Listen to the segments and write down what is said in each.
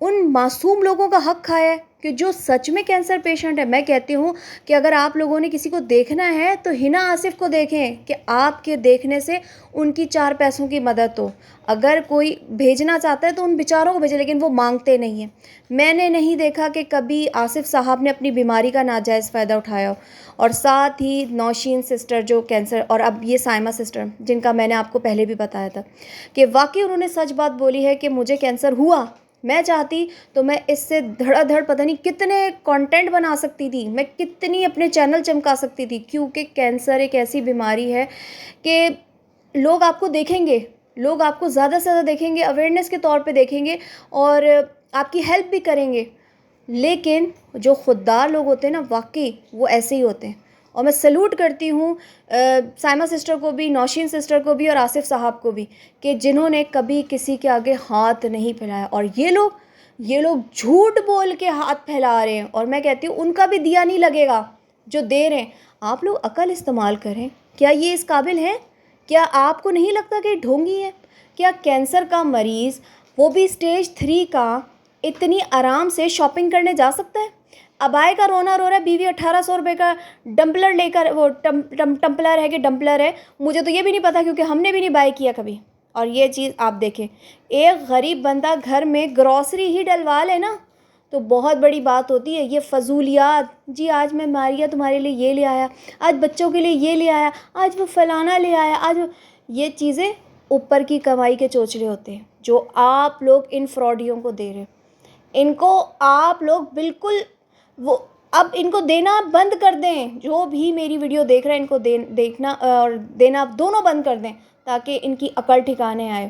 ان معصوم لوگوں کا حق کھایا ہے کہ جو سچ میں کینسر پیشنٹ ہے. میں کہتی ہوں کہ اگر آپ لوگوں نے کسی کو دیکھنا ہے تو ہنا آصف کو دیکھیں کہ آپ کے دیکھنے سے ان کی 4 پیسوں کی مدد ہو. اگر کوئی بھیجنا چاہتا ہے تو ان بیچاروں کو بھیجے، لیکن وہ مانگتے نہیں ہیں. میں نے نہیں دیکھا کہ کبھی آصف صاحب نے اپنی بیماری کا ناجائز فائدہ اٹھایا ہو. اور ساتھ ہی نوشین سسٹر جو کینسر، اور اب یہ سائمہ سسٹر جن کا میں نے آپ کو پہلے بھی بتایا تھا کہ واقعی انہوں نے سچ بات بولی ہے کہ مجھے کینسر ہوا. میں چاہتی تو میں اس سے دھڑا دھڑ پتہ نہیں کتنے کانٹینٹ بنا سکتی تھی، میں کتنی اپنے چینل چمکا سکتی تھی، کیونکہ کینسر ایک ایسی بیماری ہے کہ لوگ آپ کو دیکھیں گے، لوگ آپ کو زیادہ سے زیادہ دیکھیں گے، اویئرنیس کے طور پہ دیکھیں گے اور آپ کی ہیلپ بھی کریں گے. لیکن جو خوددار لوگ ہوتے ہیں نا، واقعی وہ ایسے ہی ہوتے ہیں. اور میں سلوٹ کرتی ہوں سائمہ سسٹر کو بھی، نوشین سسٹر کو بھی اور آصف صاحب کو بھی، کہ جنہوں نے کبھی کسی کے آگے ہاتھ نہیں پھیلایا. اور یہ لوگ جھوٹ بول کے ہاتھ پھیلا رہے ہیں، اور میں کہتی ہوں ان کا بھی دیا نہیں لگے گا جو دے رہے ہیں. آپ لوگ عقل استعمال کریں. کیا یہ اس قابل ہیں؟ کیا آپ کو نہیں لگتا کہ ڈھونگی ہے؟ کیا کینسر کا مریض، وہ بھی اسٹیج 3 کا، اتنی آرام سے شاپنگ کرنے جا سکتا ہے؟ ابائے کا رونا رو رہا ہے، بیوی 1800 روپے کا ڈمپلر لے کر، وہ ٹمپلر ہے کہ ڈمپلر ہے، مجھے تو یہ بھی نہیں پتا کیونکہ ہم نے بھی نہیں بائی کیا کبھی. اور یہ چیز آپ دیکھیں، ایک غریب بندہ گھر میں گروسری ہی ڈلوا لے نا تو بہت بڑی بات ہوتی ہے. یہ فضولیات، جی آج میں ماریہ تمہارے لیے یہ لے آیا، آج بچوں کے لیے یہ لے آیا، آج وہ فلانا لے آیا، آج یہ چیزیں اوپر کی کمائی کے چوچلے ہوتے ہیں جو آپ لوگ ان فراڈیوں کو دے رہے ہیں. ان کو آپ لوگ بالکل وہ اب ان کو دینا بند کر دیں. جو بھی میری ویڈیو دیکھ رہے ہیں ان کو دیکھنا اور دینا دونوں بند کر دیں تاکہ ان کی عقل ٹھکانے آئے.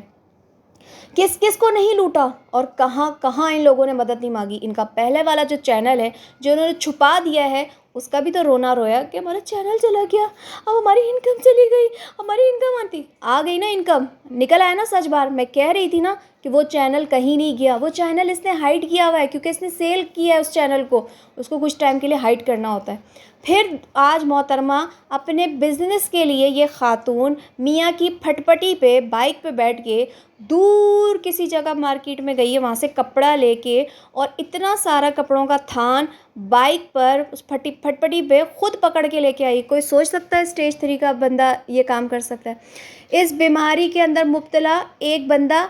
کس کس کو نہیں لوٹا اور کہاں کہاں ان لوگوں نے مدد نہیں مانگی. ان کا پہلے والا جو چینل ہے جو انہوں نے چھپا دیا ہے، اس کا بھی تو رونا رویا کہ ہمارا چینل چلا گیا، اب ہماری انکم چلی گئی، ہماری انکم آ گئی نا، انکم نکل آیا نا سچ بار. میں کہہ رہی تھی نا کہ وہ چینل کہیں نہیں گیا، وہ چینل اس نے ہائڈ کیا ہوا ہے کیونکہ اس نے سیل کیا ہے اس چینل کو، اس کو کچھ ٹائم کے لیے ہائڈ کرنا ہوتا ہے. پھر آج محترمہ اپنے بزنس کے لیے یہ خاتون میاں کی پھٹ پٹی پہ بائک پہ بیٹھ کے دور کسی جگہ مارکیٹ میں گئی ہے، وہاں سے کپڑا لے کے، اور اتنا سارا کپڑوں کا تھان بائک پر اس پھٹ پٹی پہ خود پکڑ کے لے کے آئی. کوئی سوچ سکتا ہے اسٹیج 3 کا بندہ یہ کام کر سکتا ہے؟ اس بیماری کے اندر مبتلا ایک بندہ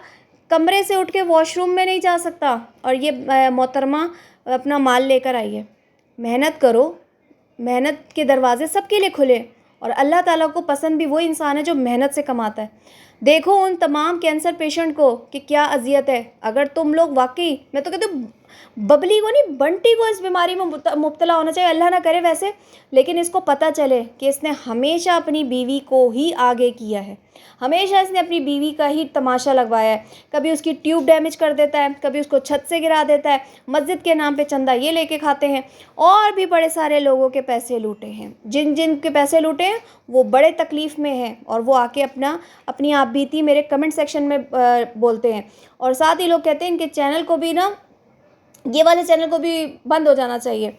کمرے سے اٹھ کے واش روم میں نہیں جا سکتا، اور یہ محترمہ اپنا مال لے کر آئی ہے. محنت کرو، محنت کے دروازے سب کے لیے کھلے، اور اللہ تعالیٰ کو پسند بھی وہ انسان ہے جو محنت سے کماتا ہے. دیکھو ان تمام کینسر پیشنٹ کو کہ کیا اذیت ہے. اگر تم لوگ واقعی، میں تو کہتی ہوں ببلی کو نہیں، بنٹی کو اس بیماری میں مبتلا ہونا چاہیے، اللہ نہ کرے ویسے، لیکن اس کو پتہ چلے کہ اس نے ہمیشہ اپنی بیوی کو ہی آگے کیا ہے، ہمیشہ اس نے اپنی بیوی کا ہی تماشا لگوایا ہے. کبھی اس کی ٹیوب ڈیمیج کر دیتا ہے، کبھی اس کو چھت سے گرا دیتا ہے، مسجد کے نام پہ چندہ یہ لے کے کھاتے ہیں، اور بھی بڑے سارے لوگوں کے پیسے لوٹے ہیں. جن جن کے پیسے لوٹے ہیں وہ بڑے تکلیف میں ہیں، اور وہ آ کے اپنی آپ بیتی میرے کمنٹ سیکشن میں بولتے ہیں. اور ساتھ ہی لوگ کہتے ہیں ان کے چینل کو بھی نا، یہ والے چینل کو بھی بند ہو جانا چاہیے.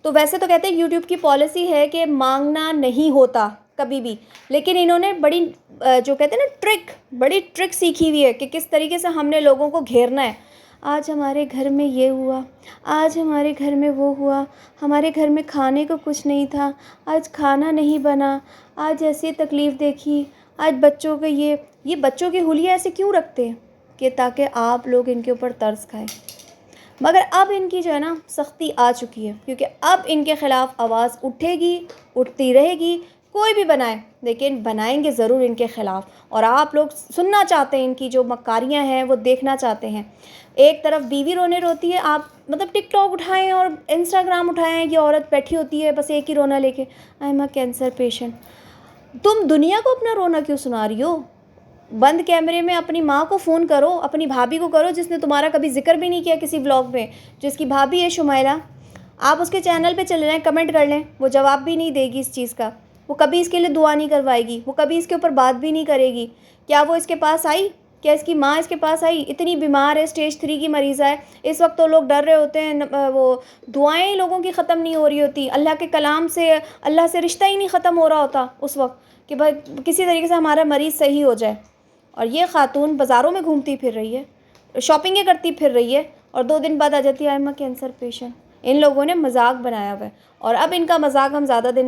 تو ویسے تو کہتے ہیں یوٹیوب کی پالیسی ہے کہ مانگنا نہیں ہوتا کبھی بھی، لیکن انہوں نے بڑی جو کہتے ہیں نا بڑی ٹرک سیکھی ہوئی ہے کہ کس طریقے سے ہم نے لوگوں کو گھیرنا ہے. آج ہمارے گھر میں یہ ہوا، آج ہمارے گھر میں وہ ہوا، ہمارے گھر میں کھانے کو کچھ نہیں تھا، آج کھانا نہیں بنا، آج ایسی تکلیف دیکھی، آج بچوں کے یہ بچوں کی حلیہ ایسے کیوں رکھتے ہیں کہ تاکہ آپ لوگ ان کے اوپر ترس کھائیں. مگر اب ان کی جو ہے نا سختی آ چکی ہے، کیونکہ اب ان کے خلاف آواز اٹھے گی، اٹھتی رہے گی. کوئی بھی بنائے لیکن بنائیں گے ضرور ان کے خلاف. اور آپ لوگ سننا چاہتے ہیں ان کی جو مکاریاں ہیں، وہ دیکھنا چاہتے ہیں. ایک طرف بیوی رونے روتی ہے، آپ مطلب ٹک ٹاک اٹھائیں اور انسٹاگرام اٹھائیں، یہ عورت بیٹھی ہوتی ہے بس ایک ہی رونا لے کے، I am a cancer patient. تم دنیا کو اپنا رونا کیوں سنا رہی ہو؟ بند کیمرے میں اپنی ماں کو فون کرو، اپنی بھابھی کو کرو جس نے تمہارا کبھی ذکر بھی نہیں کیا کسی ولاگ میں، جس کی بھابھی ہے شمائلہ. آپ اس کے چینل پہ چلے جائیں، کمنٹ کر لیں، وہ جواب بھی نہیں دے گی اس چیز کا. وہ کبھی اس کے لیے دعا نہیں کروائے گی، وہ کبھی اس کے اوپر بات بھی نہیں کرے گی. کیا وہ اس کے پاس آئی؟ کیا اس کی ماں اس کے پاس آئی؟ اتنی بیمار ہے، اسٹیج 3 کی مریضہ ہے. اس وقت تو لوگ ڈر رہے ہوتے ہیں، وہ دعائیں لوگوں کی ختم نہیں ہو رہی ہوتی، اللہ کے کلام سے، اللہ سے رشتہ ہی نہیں ختم ہو رہا ہوتا اس وقت کہ بھائی کسی طریقے سے ہمارا مریض صحیح ہو جائے. اور یہ خاتون بازاروں میں گھومتی پھر رہی ہے، شاپنگیں کرتی پھر رہی ہے، اور 2 دن بعد آ جاتی ہے آئمہ کینسر پیشنٹ۔ ان لوگوں نے مذاق بنایا ہوا ہے، اور اب ان کا مذاق ہم زیادہ دن نہیں